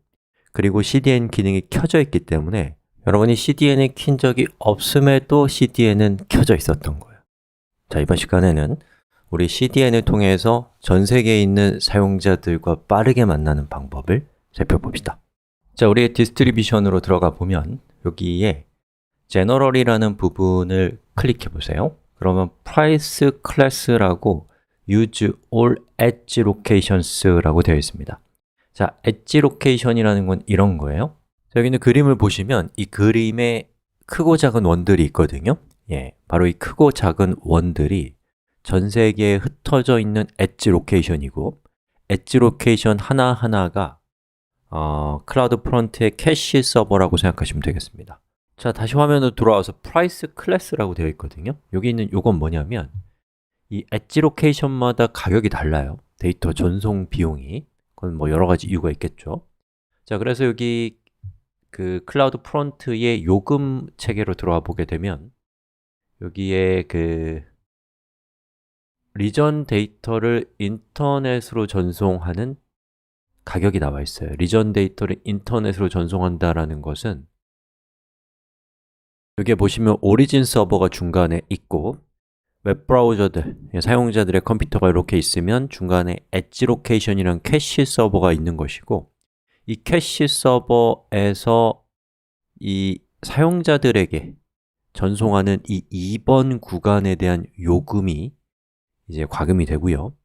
그리고 CDN 기능이 켜져 있기 때문에 여러분이 CDN을 킨 적이 없음에도 CDN은 켜져 있었던 거예요. 자, 이번 시간에는 우리 CDN을 통해서 전 세계에 있는 사용자들과 빠르게 만나는 방법을 살펴봅시다. 자, 우리의 디스트리뷰션으로 들어가 보면 여기에 General이라는 부분을 클릭해 보세요. 그러면 Price Class라고 Use All Edge Locations라고 되어 있습니다. 자, Edge Location이라는 건 이런 거예요. 자, 여기 있는 그림을 보시면 이 그림에 크고 작은 원들이 있거든요. 바로 이 크고 작은 원들이 전 세계에 흩어져 있는 엣지 로케이션이고 엣지 로케이션 하나하나가 클라우드 프론트의 캐시 서버라고 생각하시면 되겠습니다. 자, 다시 화면으로 돌아와서 프라이스 클래스라고 되어 있거든요. 여기 있는 요건 뭐냐면 이 엣지 로케이션마다 가격이 달라요. 데이터 전송 비용이. 그건 뭐 여러 가지 이유가 있겠죠. 자, 그래서 여기 그 클라우드 프론트의 요금 체계로 들어와 보게 되면 여기에 그 리전 데이터를 인터넷으로 전송하는 가격이 나와 있어요. 리전 데이터를 인터넷으로 전송한다라는 것은 여기에 보시면 오리진 서버가 중간에 있고 웹브라우저들, 사용자들의 컴퓨터가 이렇게 있으면 중간에 엣지 로케이션이라는 캐시 서버가 있는 것이고 이 캐시 서버에서 이 사용자들에게 전송하는 이 2번 구간에 대한 요금이 이제 과금이 되고요.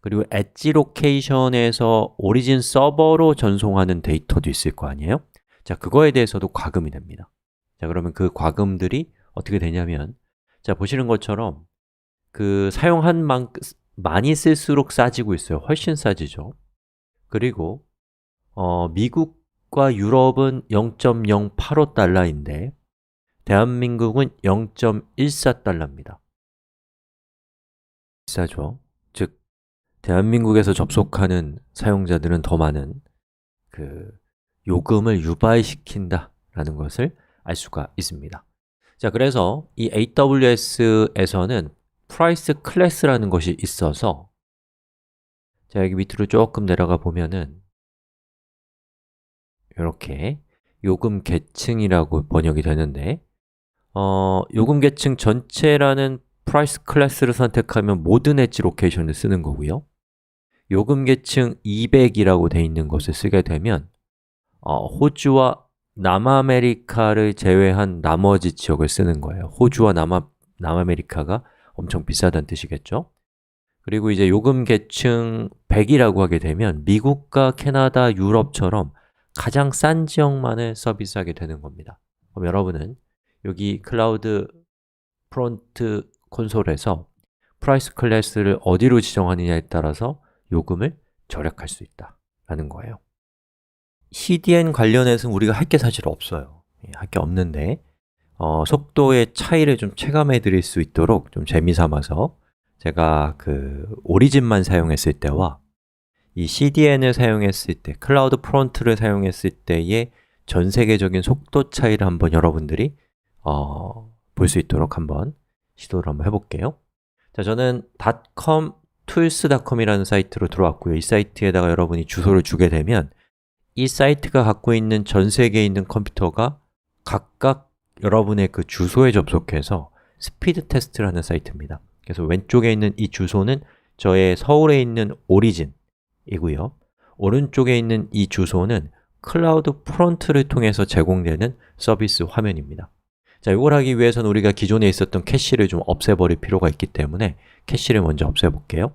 그리고 엣지 로케이션에서 오리진 서버로 전송하는 데이터도 있을 거 아니에요? 자, 그거에 대해서도 과금이 됩니다. 자, 그러면 그 과금들이 어떻게 되냐면 자, 보시는 것처럼 그 사용한 만큼 많이 쓸수록 싸지고 있어요. 훨씬 싸지죠. 그리고 미국과 유럽은 0.085달러인데 대한민국은 0.14달러입니다. 비싸죠? 즉, 대한민국에서 접속하는 사용자들은 더 많은 요금을 유발시킨다 라는 것을 알 수가 있습니다. 자, 그래서 이 AWS에서는 프라이스 클래스라는 것이 있어서 자, 여기 밑으로 조금 내려가 보면은 이렇게 요금 계층이라고 번역이 되는데 요금 계층 전체라는 프라이스 클래스를 선택하면 모든 엣지 로케이션을 쓰는 거고요. 요금 계층 200이라고 되어 있는 것을 쓰게 되면 호주와 남아메리카를 제외한 나머지 지역을 쓰는 거예요. 호주와 남아메리카가 엄청 비싸다는 뜻이겠죠? 그리고 이제 요금 계층 100이라고 하게 되면 미국과 캐나다, 유럽처럼 가장 싼 지역만을 서비스하게 되는 겁니다. 그럼 여러분은 여기 클라우드 프론트 콘솔에서 프라이스 클래스를 어디로 지정하느냐에 따라서 요금을 절약할 수 있다라는 거예요. CDN 관련해서는 우리가 할 게 사실 없어요. 할 게 없는데 속도의 차이를 좀 체감해 드릴 수 있도록 좀 재미삼아서 제가 오리진만 사용했을 때와 이 CDN을 사용했을 때, 클라우드 프론트를 사용했을 때의 전 세계적인 속도 차이를 한번 여러분들이 볼 수 있도록 한번 시도를 한번 해볼게요. 자, 저는 .com/tools.com이라는 사이트로 들어왔고요. 이 사이트에다가 여러분이 주소를 주게 되면 이 사이트가 갖고 있는 전 세계에 있는 컴퓨터가 각각 여러분의 그 주소에 접속해서 스피드 테스트를 하는 사이트입니다. 그래서 왼쪽에 있는 이 주소는 저의 서울에 있는 오리진이고요. 오른쪽에 있는 이 주소는 클라우드 프론트를 통해서 제공되는 서비스 화면입니다. 자, 이걸 하기 위해서는 우리가 기존에 있었던 캐시를 좀 없애버릴 필요가 있기 때문에 캐시를 먼저 없애볼게요.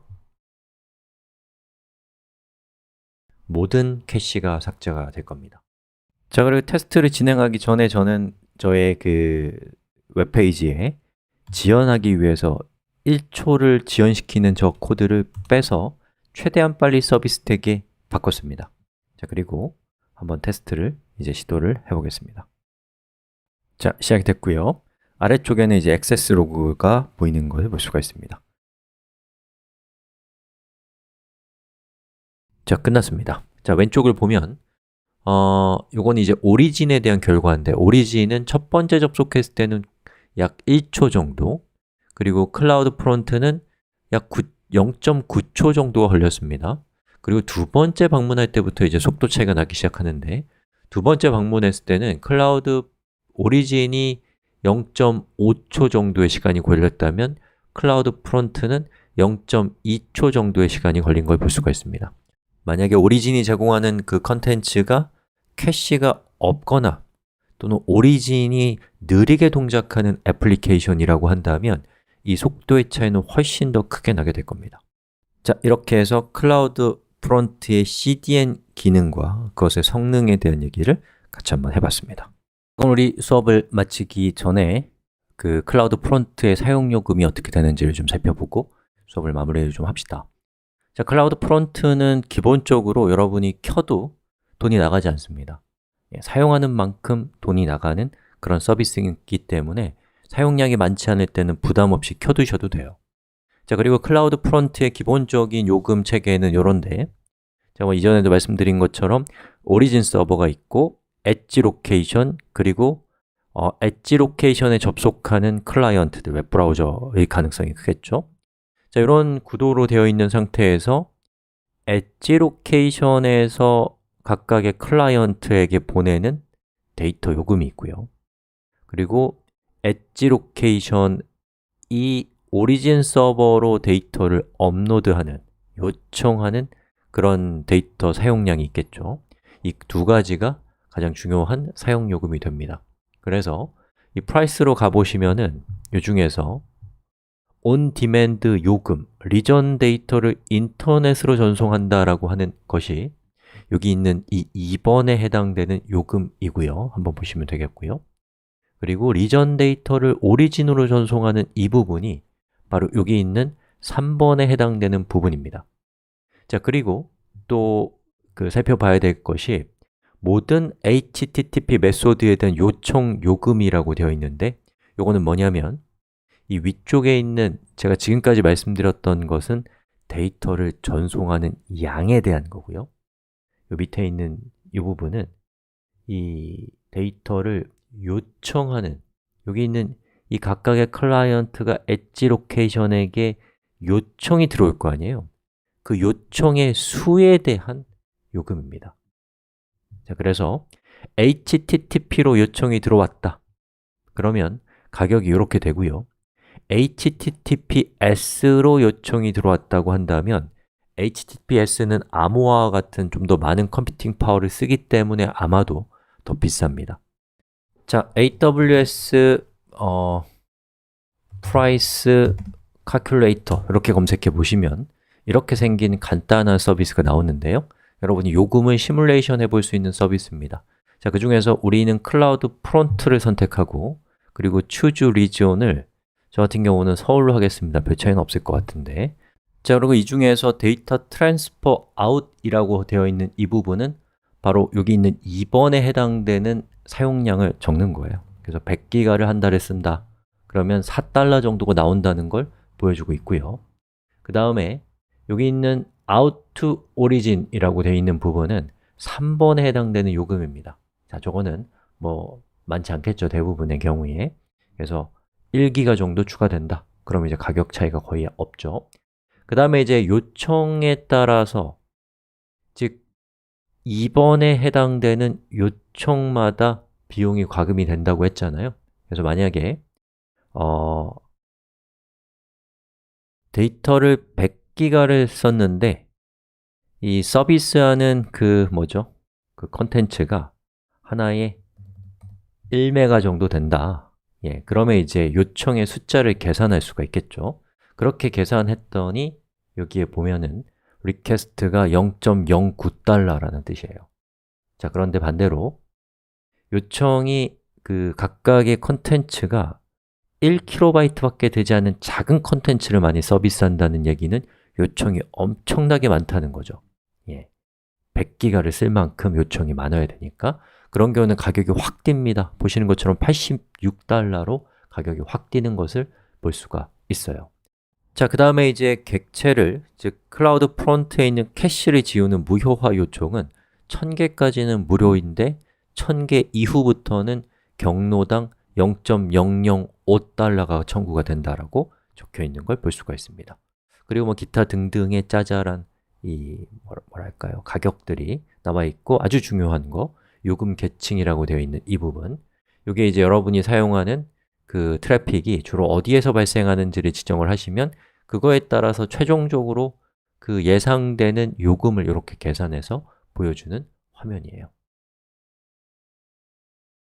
모든 캐시가 삭제가 될 겁니다. 자, 그리고 테스트를 진행하기 전에 저는 저의 웹페이지에 지연하기 위해서 1초를 지연시키는 저 코드를 빼서 최대한 빨리 서비스 태그에 바꿨습니다. 자, 그리고 한번 테스트를 이제 시도를 해보겠습니다. 자, 시작이 됐고요. 아래쪽에는 이제 액세스 로그가 보이는 것을 볼 수가 있습니다. 자, 끝났습니다. 자, 왼쪽을 보면 요건 이제 오리진에 대한 결과인데 오리진은 첫 번째 접속했을 때는 약 1초 정도, 그리고 클라우드 프론트는 약 0.9초 정도가 걸렸습니다. 그리고 두 번째 방문할 때부터 이제 속도 차이가 나기 시작하는데 두 번째 방문했을 때는 클라우드 오리진이 0.5초 정도의 시간이 걸렸다면 클라우드 프론트는 0.2초 정도의 시간이 걸린 걸 볼 수가 있습니다. 만약에 오리진이 제공하는 그 컨텐츠가 캐시가 없거나 또는 오리진이 느리게 동작하는 애플리케이션이라고 한다면 이 속도의 차이는 훨씬 더 크게 나게 될 겁니다. 자, 이렇게 해서 클라우드 프론트의 CDN 기능과 그것의 성능에 대한 얘기를 같이 한번 해봤습니다. 그럼 우리 수업을 마치기 전에 그 클라우드 프론트의 사용 요금이 어떻게 되는지를 좀 살펴보고 수업을 마무리를 좀 합시다. 자, 클라우드 프론트는 기본적으로 여러분이 켜도 돈이 나가지 않습니다. 사용하는 만큼 돈이 나가는 그런 서비스이기 때문에 사용량이 많지 않을 때는 부담 없이 켜두셔도 돼요. 자, 그리고 클라우드 프론트의 기본적인 요금 체계는 이런데 제가 이전에도 말씀드린 것처럼 오리진 서버가 있고 엣지 로케이션, 그리고 엣지 로케이션에 접속하는 클라이언트들, 웹브라우저의 가능성이 크겠죠. 자, 이런 구도로 되어 있는 상태에서 엣지 로케이션에서 각각의 클라이언트에게 보내는 데이터 요금이 있고요. 그리고 엣지 로케이션이 오리진 서버로 데이터를 업로드하는, 요청하는 그런 데이터 사용량이 있겠죠. 이 두 가지가 가장 중요한 사용 요금이 됩니다. 그래서 이 프라이스로 가보시면은 이 중에서 on demand 요금, 리전 데이터를 인터넷으로 전송한다라고 하는 것이 여기 있는 이 2번에 해당되는 요금이고요. 한번 보시면 되겠고요. 그리고 리전 데이터를 오리진으로 전송하는 이 부분이 바로 여기 있는 3번에 해당되는 부분입니다. 자, 그리고 또 살펴봐야 될 것이 모든 HTTP 메소드에 대한 요청 요금이라고 되어 있는데 요거는 뭐냐면 이 위쪽에 있는 제가 지금까지 말씀드렸던 것은 데이터를 전송하는 양에 대한 거고요. 요 밑에 있는 이 부분은 이 데이터를 요청하는 여기 있는 이 각각의 클라이언트가 엣지 로케이션에게 요청이 들어올 거 아니에요? 그 요청의 수에 대한 요금입니다. 자, 그래서 HTTP로 요청이 들어왔다. 그러면 가격이 이렇게 되고요. HTTPS로 요청이 들어왔다고 한다면 HTTPS는 암호화와 같은 좀 더 많은 컴퓨팅 파워를 쓰기 때문에 아마도 더 비쌉니다. 자, AWS 프라이스 칼큘레이터 이렇게 검색해 보시면 이렇게 생긴 간단한 서비스가 나오는데요. 여러분이 요금을 시뮬레이션 해볼 수 있는 서비스입니다. 자, 그 중에서 우리는 클라우드 프론트를 선택하고 그리고 choose region을 저 같은 경우는 서울로 하겠습니다. 별 차이는 없을 것 같은데 자, 그리고 이 중에서 데이터 트랜스퍼 아웃이라고 되어 있는 이 부분은 바로 여기 있는 2번에 해당되는 사용량을 적는 거예요. 그래서 100기가를 한 달에 쓴다. 그러면 4달러 정도가 나온다는 걸 보여주고 있고요. 그 다음에 여기 있는 out to origin이라고 되어 있는 부분은 3번에 해당되는 요금입니다. 자, 저거는 뭐 많지 않겠죠, 대부분의 경우에. 그래서 1기가 정도 추가된다. 그럼 이제 가격 차이가 거의 없죠. 그 다음에 이제 요청에 따라서 즉 2번에 해당되는 요청마다 비용이 과금이 된다고 했잖아요. 그래서 만약에 데이터를 100기가를 썼는데 이 서비스하는 그 뭐죠? 그 컨텐츠가 하나에 1메가 정도 된다. 예, 그러면 이제 요청의 숫자를 계산할 수가 있겠죠. 그렇게 계산했더니 여기에 보면은 리퀘스트가 0.09달러라는 뜻이에요. 자, 그런데 반대로 요청이 그 각각의 컨텐츠가 1KB 밖에 되지 않는 작은 컨텐츠를 많이 서비스한다는 얘기는 요청이 엄청나게 많다는 거죠. 예, 100기가를 쓸 만큼 요청이 많아야 되니까 그런 경우는 가격이 확 뜁니다. 보시는 것처럼 86달러로 가격이 확 뛰는 것을 볼 수가 있어요. 자, 그 다음에 이제 객체를, 즉 클라우드 프론트에 있는 캐시를 지우는 무효화 요청은 1000개까지는 무료인데 1000개 이후부터는 경로당 0.005달러가 청구가 된다라고 적혀 있는 걸 볼 수가 있습니다. 그리고 뭐 기타 등등의 짜잘한 이 뭐랄까요? 가격들이 나와 있고 아주 중요한 거 요금 계층이라고 되어 있는 이 부분 이게 이제 여러분이 사용하는 그 트래픽이 주로 어디에서 발생하는지를 지정을 하시면 그거에 따라서 최종적으로 그 예상되는 요금을 이렇게 계산해서 보여주는 화면이에요.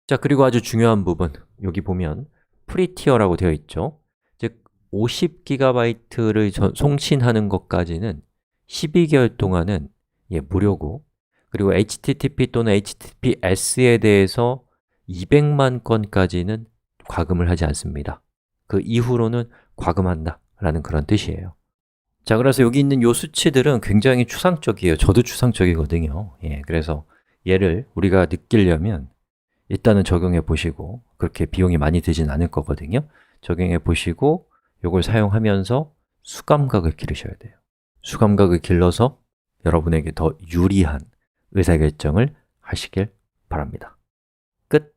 자, 그리고 아주 중요한 부분 여기 보면 프리티어라고 되어 있죠. 즉 50GB를 송신하는 것까지는 12개월 동안은 무료고 그리고 HTTP 또는 HTTPS에 대해서 200만 건까지는 과금을 하지 않습니다. 그 이후로는 과금한다 라는 그런 뜻이에요. 자, 그래서 여기 있는 이 수치들은 굉장히 추상적이에요. 저도 추상적이거든요. 그래서 얘를 우리가 느끼려면 일단은 적용해 보시고 그렇게 비용이 많이 들진 않을 거거든요. 적용해 보시고 이걸 사용하면서 수감각을 기르셔야 돼요. 수감각을 길러서 여러분에게 더 유리한 의사결정을 하시길 바랍니다. 끝!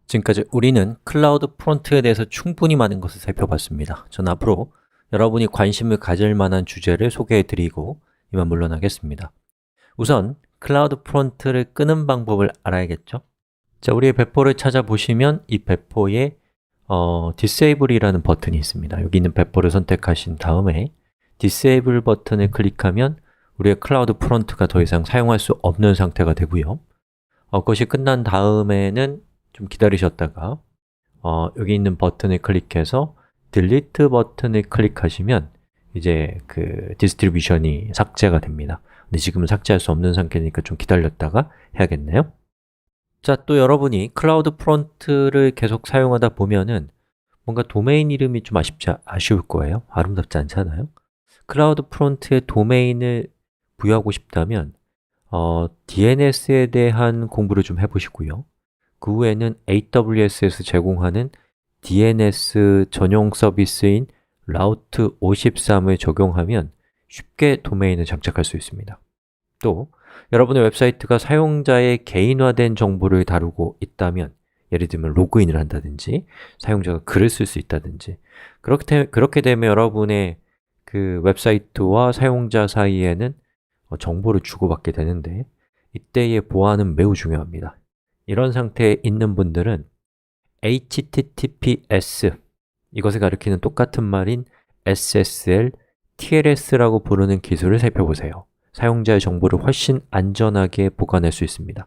지금까지 우리는 클라우드 프론트에 대해서 충분히 많은 것을 살펴봤습니다. 저는 앞으로 여러분이 관심을 가질 만한 주제를 소개해 드리고 이만 물러나겠습니다. 우선 클라우드 프론트를 끄는 방법을 알아야겠죠? 자, 우리의 배포를 찾아보시면 이 배포에 Disable이라는 버튼이 있습니다. 여기 있는 배포를 선택하신 다음에 Disable 버튼을 클릭하면 우리의 클라우드 프론트가 더 이상 사용할 수 없는 상태가 되고요. 그것이 끝난 다음에는 좀 기다리셨다가 여기 있는 버튼을 클릭해서 Delete 버튼을 클릭하시면 이제 그 디스트리뷰션이 삭제가 됩니다. 근데 지금은 삭제할 수 없는 상태니까 좀 기다렸다가 해야겠네요. 자, 또 여러분이 클라우드 프론트를 계속 사용하다 보면은 뭔가 도메인 이름이 좀 아쉬울 거예요. 아름답지 않잖아요? 클라우드 프론트에 도메인을 부여하고 싶다면 DNS에 대한 공부를 좀 해보시고요. 그 후에는 AWS에서 제공하는 DNS 전용 서비스인 라우트 53을 적용하면 쉽게 도메인을 장착할 수 있습니다. 또 여러분의 웹사이트가 사용자의 개인화된 정보를 다루고 있다면, 예를 들면 로그인을 한다든지 사용자가 글을 쓸 수 있다든지, 그렇게 되면 여러분의 그 웹사이트와 사용자 사이에는 정보를 주고받게 되는데, 이때의 보안은 매우 중요합니다. 이런 상태에 있는 분들은 HTTPS, 이것을 가리키는 똑같은 말인 SSL, TLS라고 부르는 기술을 살펴보세요. 사용자의 정보를 훨씬 안전하게 보관할 수 있습니다.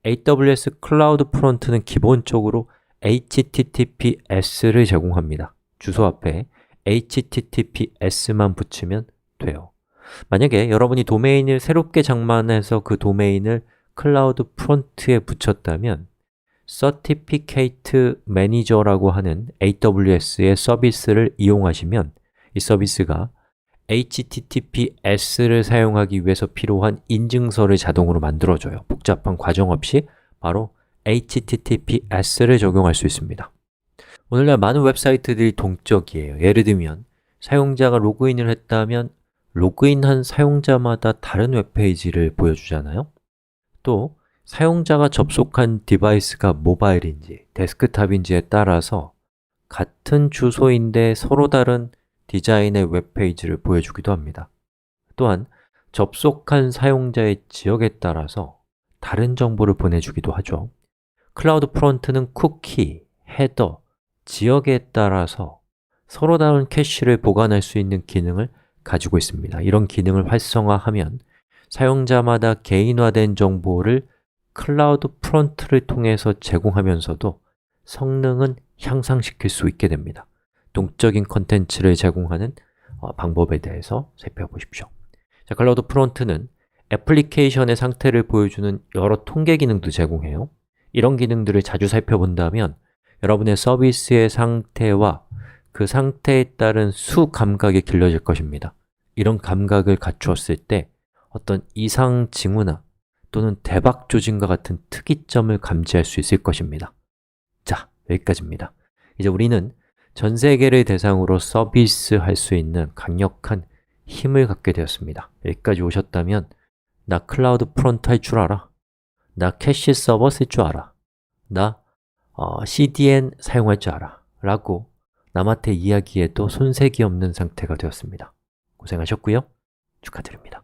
AWS 클라우드 프론트는 기본적으로 HTTPS를 제공합니다. 주소 앞에 HTTPS만 붙이면 돼요. 만약에 여러분이 도메인을 새롭게 장만해서 그 도메인을 클라우드 프론트에 붙였다면 Certificate Manager라고 하는 AWS의 서비스를 이용하시면 이 서비스가 HTTPS를 사용하기 위해서 필요한 인증서를 자동으로 만들어줘요. 복잡한 과정 없이 바로 HTTPS를 적용할 수 있습니다. 오늘날 많은 웹사이트들이 동적이에요. 예를 들면 사용자가 로그인을 했다면 로그인한 사용자마다 다른 웹페이지를 보여주잖아요. 또 사용자가 접속한 디바이스가 모바일인지 데스크탑인지에 따라서 같은 주소인데 서로 다른 디자인의 웹페이지를 보여주기도 합니다. 또한 접속한 사용자의 지역에 따라서 다른 정보를 보내주기도 하죠. 클라우드 프론트는 쿠키, 헤더, 지역에 따라서 서로 다른 캐시를 보관할 수 있는 기능을 가지고 있습니다. 이런 기능을 활성화하면 사용자마다 개인화된 정보를 클라우드 프론트를 통해서 제공하면서도 성능은 향상시킬 수 있게 됩니다. 동적인 컨텐츠를 제공하는 방법에 대해서 살펴보십시오. 자, 클라우드 프론트는 애플리케이션의 상태를 보여주는 여러 통계 기능도 제공해요. 이런 기능들을 자주 살펴본다면 여러분의 서비스의 상태와 그 상태에 따른 수 감각이 길러질 것입니다. 이런 감각을 갖추었을 때 어떤 이상 징후나 또는 대박 조짐과 같은 특이점을 감지할 수 있을 것입니다. 자, 여기까지입니다. 이제 우리는 전 세계를 대상으로 서비스할 수 있는 강력한 힘을 갖게 되었습니다. 여기까지 오셨다면 나 클라우드 프론트 할 줄 알아? 나 캐시 서버 쓸 줄 알아? 나 CDN 사용할 줄 알아? 라고 남한테 이야기해도 손색이 없는 상태가 되었습니다. 고생하셨고요. 축하드립니다.